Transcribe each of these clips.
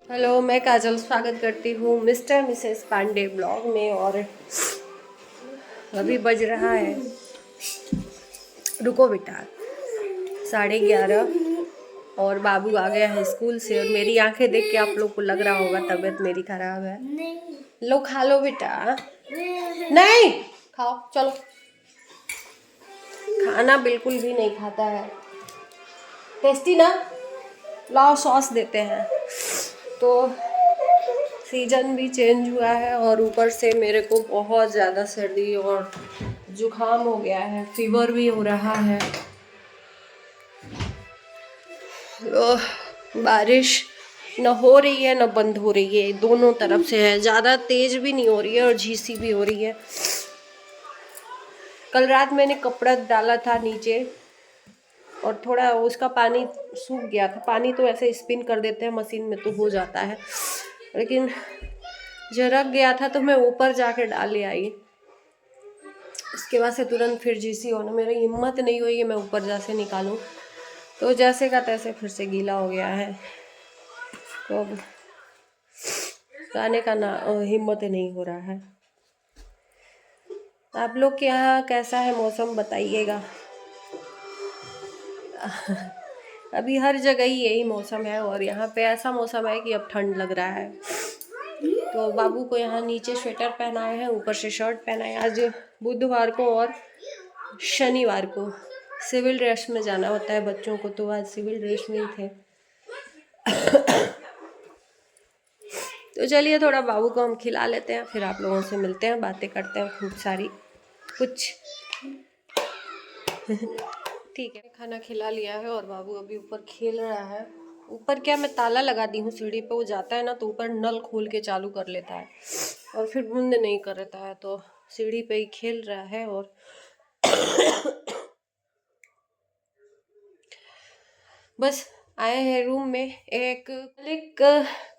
Hello, मैं काजल स्वागत करती हूँ मिस्टर मिसेस पांडे ब्लॉग में। और अभी बज रहा है, रुको बेटा, 11:30 और बाबू आ गया है स्कूल से। और मेरी आंखें देख के आप लोग को लग रहा होगा तबीयत मेरी खराब है। लो खा लो बेटा। नहीं खाओ, चलो। खाना बिल्कुल भी नहीं खाता है। टेस्टी ना, लाओ सॉस देते हैं। तो सीजन भी चेंज हुआ है और ऊपर से मेरे को बहुत ज़्यादा सर्दी और जुकाम हो गया है, फीवर भी हो रहा है। बारिश न हो रही है न बंद हो रही है, दोनों तरफ से है। ज़्यादा तेज भी नहीं हो रही है और झीसी भी हो रही है। कल रात मैंने कपड़ा डाला था नीचे और थोड़ा उसका पानी सूख गया था। पानी तो ऐसे स्पिन कर देते हैं मशीन में तो हो जाता है, लेकिन झरक गया था तो मैं ऊपर जाके डाल ले आई। उसके बाद से तुरंत फिर झीसी होने, मेरी हिम्मत नहीं हुई कि मैं ऊपर जा से निकालूं, तो जैसे का तैसे फिर से गीला हो गया है। तो अब जाने का ना हिम्मत नहीं हो रहा है। आप लोग के यहाँ कैसा है मौसम बताइएगा। अभी हर जगह ही यही मौसम है और यहाँ पे ऐसा मौसम है कि अब ठंड लग रहा है। तो बाबू को यहाँ नीचे स्वेटर पहनाए हैं, ऊपर से शर्ट पहनाए। आज बुधवार को और शनिवार को सिविल ड्रेस में जाना होता है बच्चों को, तो आज सिविल ड्रेस में ही थे। तो चलिए थोड़ा बाबू को हम खिला लेते हैं, फिर आप लोगों से मिलते हैं, बातें करते हैं खूब सारी कुछ। ठीक है, खाना खिला लिया है और बाबू अभी ऊपर खेल रहा है। ऊपर क्या, मैं ताला लगा दी हूँ सीढ़ी पे, वो जाता है ना तो ऊपर नल खोल के चालू कर लेता है और फिर बंद नहीं करता है, तो सीढ़ी पे ही खेल रहा है। और बस आए हैं रूम में। एक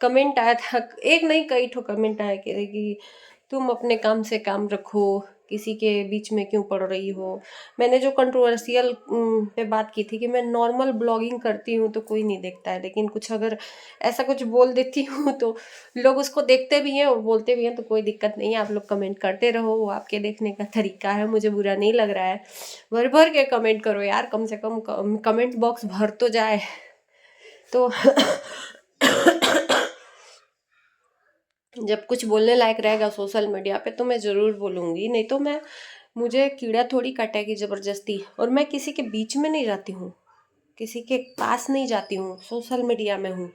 कमेंट आया था, एक नहीं कई ठो कमेंट आया कि तुम अपने काम से काम रखो, किसी के बीच में क्यों पड़ रही हो। मैंने जो कंट्रोवर्शियल पे बात की थी कि मैं नॉर्मल ब्लॉगिंग करती हूँ तो कोई नहीं देखता है, लेकिन कुछ अगर ऐसा कुछ बोल देती हूँ तो लोग उसको देखते भी हैं और बोलते भी हैं, तो कोई दिक्कत नहीं है। आप लोग कमेंट करते रहो, वो आपके देखने का तरीका है, मुझे बुरा नहीं लग रहा है। भर भर के कमेंट करो यार, कम से कम कमेंट बॉक्स भर तो जाए। तो जब कुछ बोलने लायक रहेगा सोशल मीडिया पे तो मैं ज़रूर बोलूँगी, नहीं तो मुझे कीड़ा थोड़ी काटेगी ज़बरदस्ती। और मैं किसी के बीच में नहीं रहती हूँ, किसी के पास नहीं जाती हूँ, सोशल मीडिया में हूँ।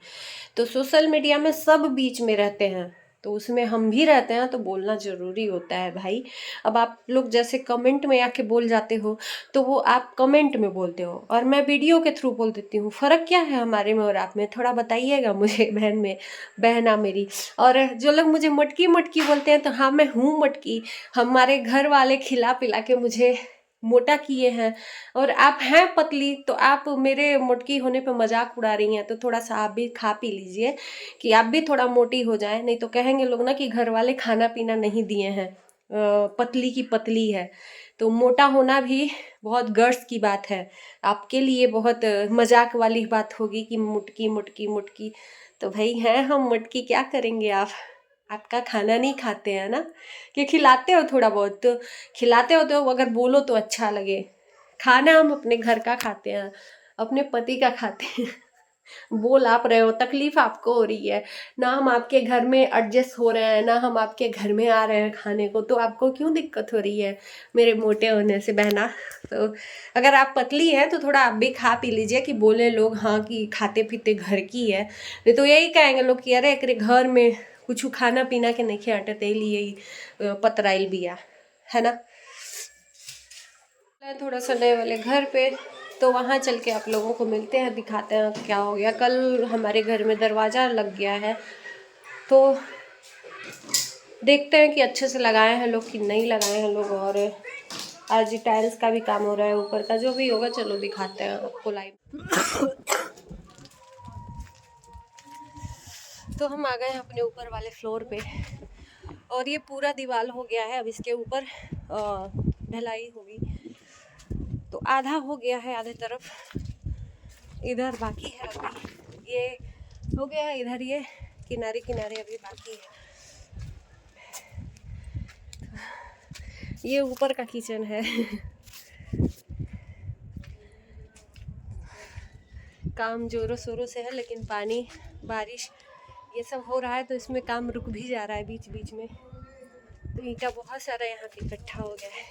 तो सोशल मीडिया में सब बीच में रहते हैं, तो उसमें हम भी रहते हैं, तो बोलना ज़रूरी होता है भाई। अब आप लोग जैसे कमेंट में आके बोल जाते हो, तो वो आप कमेंट में बोलते हो और मैं वीडियो के थ्रू बोल देती हूँ। फ़र्क क्या है हमारे में और आप में, थोड़ा बताइएगा मुझे। बहना मेरी। और जो लोग मुझे मटकी मटकी बोलते हैं, तो हाँ मैं हूँ मटकी। हमारे घर वाले खिला पिला के मुझे मोटा किए हैं, और आप हैं पतली, तो आप मेरे मोटकी होने पे मजाक उड़ा रही हैं। तो थोड़ा सा आप भी खा पी लीजिए कि आप भी थोड़ा मोटी हो जाए, नहीं तो कहेंगे लोग ना कि घर वाले खाना पीना नहीं दिए हैं, पतली की पतली है। तो मोटा होना भी बहुत गर्व की बात है, आपके लिए बहुत मजाक वाली बात होगी कि मुटकी मुटकी मुटकी। तो भाई हैं हम मटकी, क्या करेंगे आप, आपका खाना नहीं खाते हैं ना, कि खिलाते हो थोड़ा बहुत, तो खिलाते हो तो अगर बोलो तो अच्छा लगे। खाना हम अपने घर का खाते हैं, अपने पति का खाते हैं। बोल आप रहे हो, तकलीफ आपको हो रही है ना, हम आपके घर में एडजस्ट हो रहे हैं ना, हम आपके घर में आ रहे हैं खाने को, तो आपको क्यों दिक्कत हो रही है मेरे मोटे होने से बहना। तो अगर आप पतली हैं तो थोड़ा आप भी खा पी लीजिए, कि बोले लोग हाँ कि खाते पीते घर की है। नहीं तो यही कहेंगे लोग कि अरे एक घर में कुछ खाना पीना के नहीं खियाटे, ते लिए पतराइल बिया, है ना। थोड़ा सा नए वाले घर पे, तो वहाँ चल के आप लोगों को मिलते हैं, दिखाते हैं क्या हो गया। कल हमारे घर में दरवाज़ा लग गया है, तो देखते हैं कि अच्छे से लगाए हैं लोग कि नहीं लगाए हैं लोग। और आज टाइल्स का भी काम हो रहा है ऊपर का, जो भी होगा चलो दिखाते हैं आपको लाइव। तो हम आ गए हैं अपने ऊपर वाले फ्लोर पे, और ये पूरा दीवार हो गया है। अब इसके ऊपर ढलाई होगी, तो आधा हो गया है, आधे तरफ इधर बाकी है। अभी ये हो गया है इधर, ये किनारे किनारे अभी बाकी है। ये ऊपर का किचन है। काम जोरों शोरों से है, लेकिन पानी बारिश ये सब हो रहा है तो इसमें काम रुक भी जा रहा है बीच बीच में। तो ईंटा बहुत सारा यहाँ पे इकट्ठा हो गया है।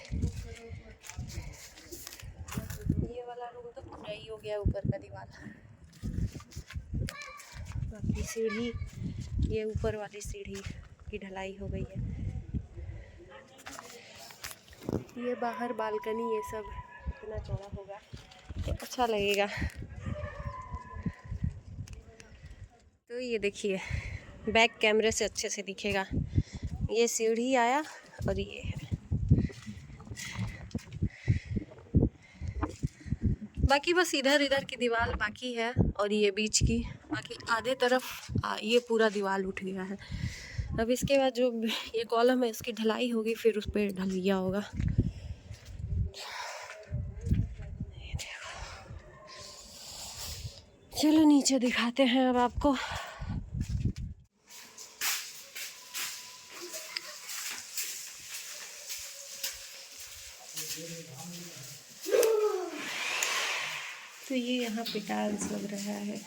ये वाला रूम तो पूरा ही हो गया ऊपर का दीवार। बाकी सीढ़ी, ये ऊपर वाली सीढ़ी की ढलाई हो गई है। ये बाहर बालकनी, ये सब इतना चौड़ा होगा तो अच्छा लगेगा। तो ये देखिए बैक कैमरे से अच्छे से दिखेगा। ये सीढ़ी आया और ये है। बाकी बस इधर इधर की दीवार बाकी है और ये बीच की, बाकी आधे तरफ ये पूरा दीवार उठ गया है। अब इसके बाद जो ये कॉलम है इसकी ढलाई होगी, फिर उस पर ढलैया होगा। चलो नीचे दिखाते हैं अब आपको। तो ये यहाँ पे टाइल्स लग रहा है।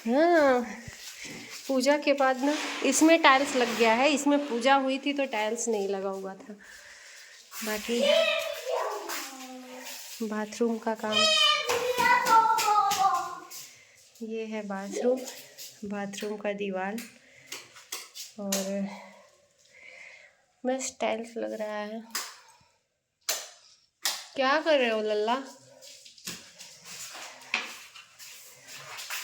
हाँ, पूजा के बाद ना इसमें टाइल्स लग गया है। इसमें पूजा हुई थी तो टाइल्स नहीं लगा हुआ था। बाकी बाथरूम का काम, ये है बाथरूम, बाथरूम का दीवार और बस टाइल्स लग रहा है। क्या कर रहे हो लल्ला?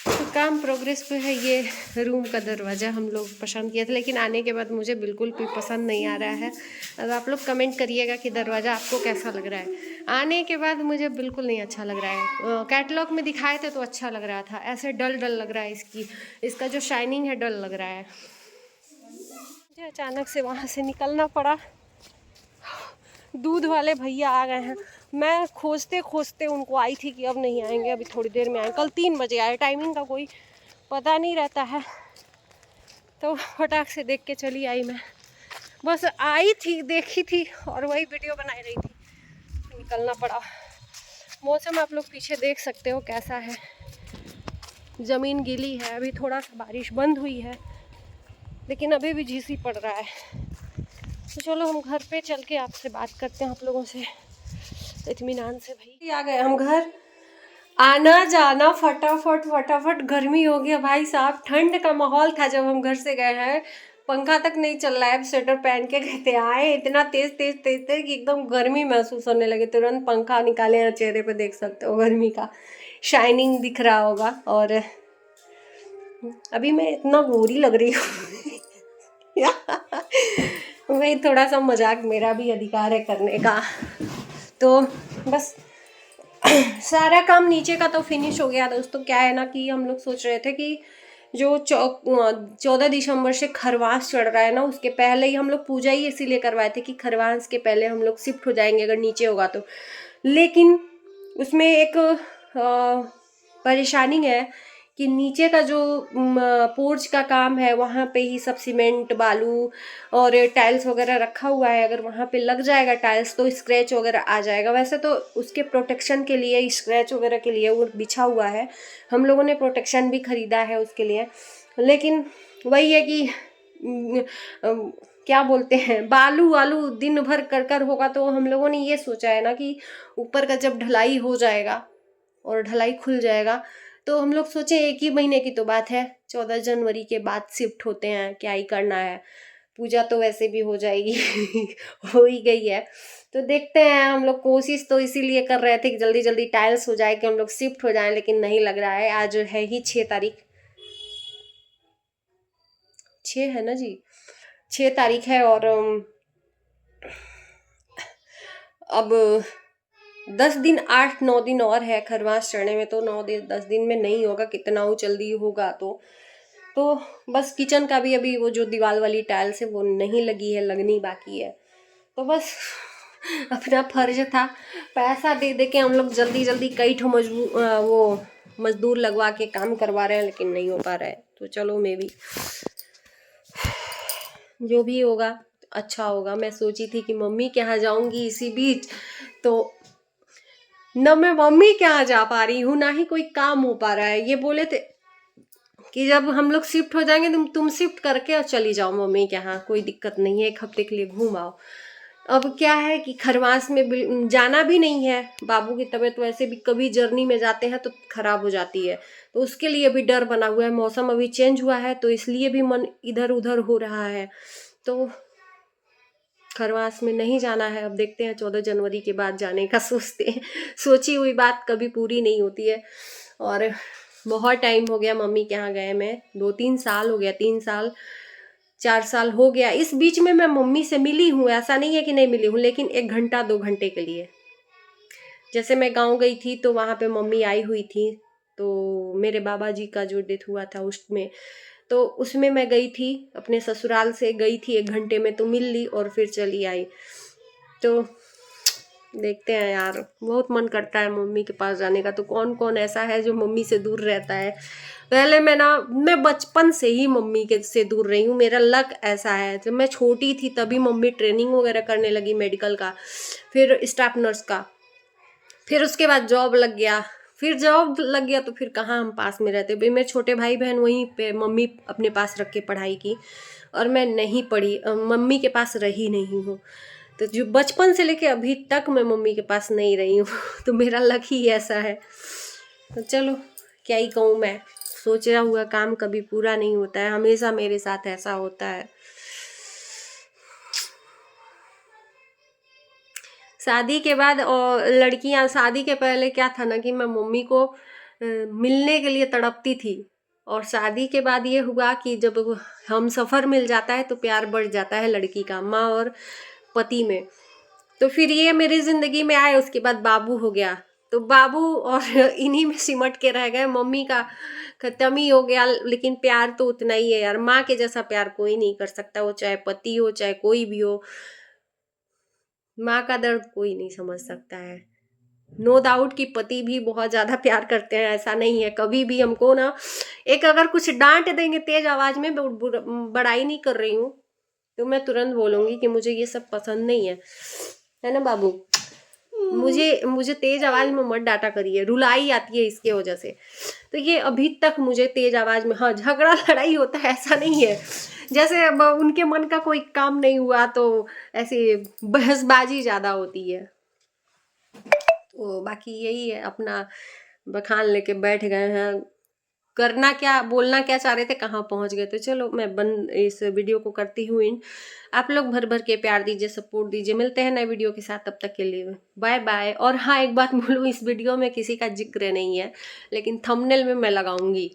तो काम प्रोग्रेस पे है। ये रूम का दरवाज़ा हम लोग पसंद किया था, लेकिन आने के बाद मुझे बिल्कुल भी पसंद नहीं आ रहा है। अब आप लोग कमेंट करिएगा कि दरवाज़ा आपको कैसा लग रहा है। आने के बाद मुझे बिल्कुल नहीं अच्छा लग रहा है। कैटलॉग में दिखाए थे तो अच्छा लग रहा था, ऐसे डल डल लग रहा है। इसका जो शाइनिंग है डल लग रहा है। मुझे अचानक से वहाँ से निकलना पड़ा। दूध वाले भैया आ गए हैं। मैं खोजते खोजते उनको आई थी कि अब नहीं आएंगे, अभी थोड़ी देर में आए। कल 3 बजे आए, टाइमिंग का कोई पता नहीं रहता है। तो फटाक से देख के चली आई मैं। बस आई थी, देखी थी और वही वीडियो बना रही थी, निकलना पड़ा। मौसम आप लोग पीछे देख सकते हो कैसा है। ज़मीन गीली है, अभी थोड़ा सा बारिश बंद हुई है, लेकिन अभी भी झीसी पड़ रहा है। तो चलो हम घर पे चल के आपसे बात करते हैं, आप लोगों से इत्मीनान से। भाई आ गए हम घर। आना जाना फटाफट फटाफट, गर्मी हो गया भाई साहब। ठंड का माहौल था जब हम घर से गए हैं, पंखा तक नहीं चल रहा है। स्वेटर पहन के गए थे, आए इतना तेज तेज तेज तेज कि एकदम गर्मी महसूस होने लगे। तुरंत पंखा निकाले हैं, चेहरे पे देख सकते हो गर्मी का शाइनिंग दिख रहा होगा। और अभी मैं इतना गोरी लग रही हूँ। वही थोड़ा सा मजाक, मेरा भी अधिकार है करने का। तो बस सारा काम नीचे का तो फिनिश हो गया दोस्तों। क्या है ना कि हम लोग सोच रहे थे कि जो 14 दिसंबर से खरवास चढ़ रहा है ना, उसके पहले ही हम लोग पूजा ही इसीलिए करवाए थे कि खरवास के पहले हम लोग शिफ्ट हो जाएंगे अगर नीचे होगा तो। लेकिन उसमें एक परेशानी है कि नीचे का जो पोर्च का काम है वहाँ पे ही सब सीमेंट बालू और टाइल्स वगैरह रखा हुआ है। अगर वहाँ पे लग जाएगा टाइल्स तो स्क्रैच वगैरह आ जाएगा। वैसे तो उसके प्रोटेक्शन के लिए, स्क्रैच वगैरह के लिए वो बिछा हुआ है, हम लोगों ने प्रोटेक्शन भी खरीदा है उसके लिए। लेकिन वही है कि क्या बोलते हैं, बालू वालू दिन भर कर कर होगा। तो हम लोगों ने ये सोचा है ना कि ऊपर का जब ढलाई हो जाएगा और ढलाई खुल जाएगा तो हम लोग सोचे 1 ही महीने की तो बात है, 14 जनवरी के बाद शिफ्ट होते हैं, क्या ही करना है। पूजा तो वैसे भी हो जाएगी। हो ही गई है। तो देखते हैं, हम लोग कोशिश तो इसीलिए कर रहे थे कि जल्दी जल्दी टाइल्स हो जाए कि हम लोग शिफ्ट हो जाएं, लेकिन नहीं लग रहा है। आज है ही 6 तारीख, 6 है ना जी, 6 तारीख है। और अब 10 दिन 8-9 दिन और है खरवास चढ़ने में। तो 9-10 दिन में नहीं होगा, कितना वो जल्दी होगा। तो बस किचन का भी अभी वो जो दीवार वाली टाइल्स है वो नहीं लगी है, लगनी बाकी है। तो बस अपना फर्ज था, पैसा दे दे के हम लोग जल्दी जल्दी कई ठो वो मजदूर लगवा के काम करवा रहे हैं, लेकिन नहीं हो पा रहा है। तो चलो मैं भी जो भी होगा अच्छा होगा। मैं सोची थी कि मम्मी के यहाँ जाऊंगी इसी बीच, तो न मैं मम्मी के यहाँ जा पा रही हूँ, ना ही कोई काम हो पा रहा है। ये बोले थे कि जब हम लोग शिफ्ट हो जाएंगे तुम शिफ्ट करके और चली जाओ मम्मी के यहाँ, कोई दिक्कत नहीं है, 1 हफ्ते के लिए घूम आओ। अब क्या है कि खरवास में जाना भी नहीं है, बाबू की तबीयत वैसे भी कभी जर्नी में जाते हैं तो खराब हो जाती है, तो उसके लिए भी डर बना हुआ है। मौसम अभी चेंज हुआ है तो इसलिए भी मन इधर उधर हो रहा है, तो खरवास में नहीं जाना है। अब देखते हैं 14 जनवरी के बाद जाने का सोचते हैं। सोची हुई बात कभी पूरी नहीं होती है। और बहुत टाइम हो गया मम्मी के यहाँ गए, मैं 2-3 साल हो गया, 3 साल 4 साल हो गया। इस बीच में मैं मम्मी से मिली हूँ, ऐसा नहीं है कि नहीं मिली हूँ, लेकिन 1 घंटा 2 घंटे के लिए। जैसे मैं गाँव गई थी तो वहाँ पे मम्मी आई हुई थी, तो मेरे बाबा जी का जो डेथ हुआ था उसमें, तो उसमें मैं गई थी, अपने ससुराल से गई थी 1 घंटे में, तो मिल ली और फिर चली आई। तो देखते हैं यार, बहुत मन करता है मम्मी के पास जाने का। तो कौन कौन ऐसा है जो मम्मी से दूर रहता है? पहले मैं बचपन से ही मम्मी के से दूर रही हूँ, मेरा लक ऐसा है। जब मैं छोटी थी तभी मम्मी ट्रेनिंग वगैरह करने लगी, मेडिकल का, फिर स्टाफ नर्स का, फिर उसके बाद जॉब लग गया। फिर जॉब लग गया तो फिर कहाँ हम पास में रहते भाई। मेरे छोटे भाई बहन वहीं पे मम्मी अपने पास रख के पढ़ाई की, और मैं नहीं पढ़ी, मम्मी के पास रही नहीं हूँ। तो जो बचपन से लेके अभी तक मैं मम्मी के पास नहीं रही हूँ। तो मेरा लक ही ऐसा है। तो चलो क्या ही कहूँ मैं, सोचा हुआ काम कभी पूरा नहीं होता है, हमेशा मेरे साथ ऐसा होता है। शादी के बाद, और लड़कियां, शादी के पहले क्या था ना कि मैं मम्मी को मिलने के लिए तड़पती थी, और शादी के बाद ये हुआ कि जब हम सफ़र मिल जाता है तो प्यार बढ़ जाता है लड़की का माँ और पति में। तो फिर ये मेरी ज़िंदगी में आए, उसके बाद बाबू हो गया, तो बाबू और इन्हीं में सिमट के रह गए। मम्मी का खत्म ही हो गया, लेकिन प्यार तो उतना ही है यार। माँ के जैसा प्यार कोई नहीं कर सकता, वो चाहे पति हो चाहे कोई भी हो। माँ का दर्द कोई नहीं समझ सकता है। नो डाउट कि पति भी बहुत ज़्यादा प्यार करते हैं, ऐसा नहीं है। कभी भी हमको ना, एक अगर कुछ डांट देंगे तेज आवाज़ में, बड़ाई नहीं कर रही हूँ, तो मैं तुरंत बोलूँगी कि मुझे ये सब पसंद नहीं है ना बाबू? मुझे तेज आवाज़ में मत डांटा करिए, रुलाई आती है इसके वजह से। तो ये अभी तक मुझे तेज आवाज़ में, हाँ झगड़ा लड़ाई होता है, ऐसा नहीं है। जैसे अब उनके मन का कोई काम नहीं हुआ तो ऐसे बहसबाजी ज़्यादा होती है। तो बाकी यही है, अपना बखान लेके बैठ गए हैं। करना क्या, बोलना क्या चाह रहे थे, कहाँ पहुंच गए। तो चलो मैं इस वीडियो को करती हूँ इन। आप लोग भर भर के प्यार दीजिए, सपोर्ट दीजिए। मिलते हैं नए वीडियो के साथ, तब तक के लिए बाय बाय। और हाँ, एक बात बोलूँ, इस वीडियो में किसी का जिक्र नहीं है, लेकिन थंबनेल में मैं लगाऊंगी।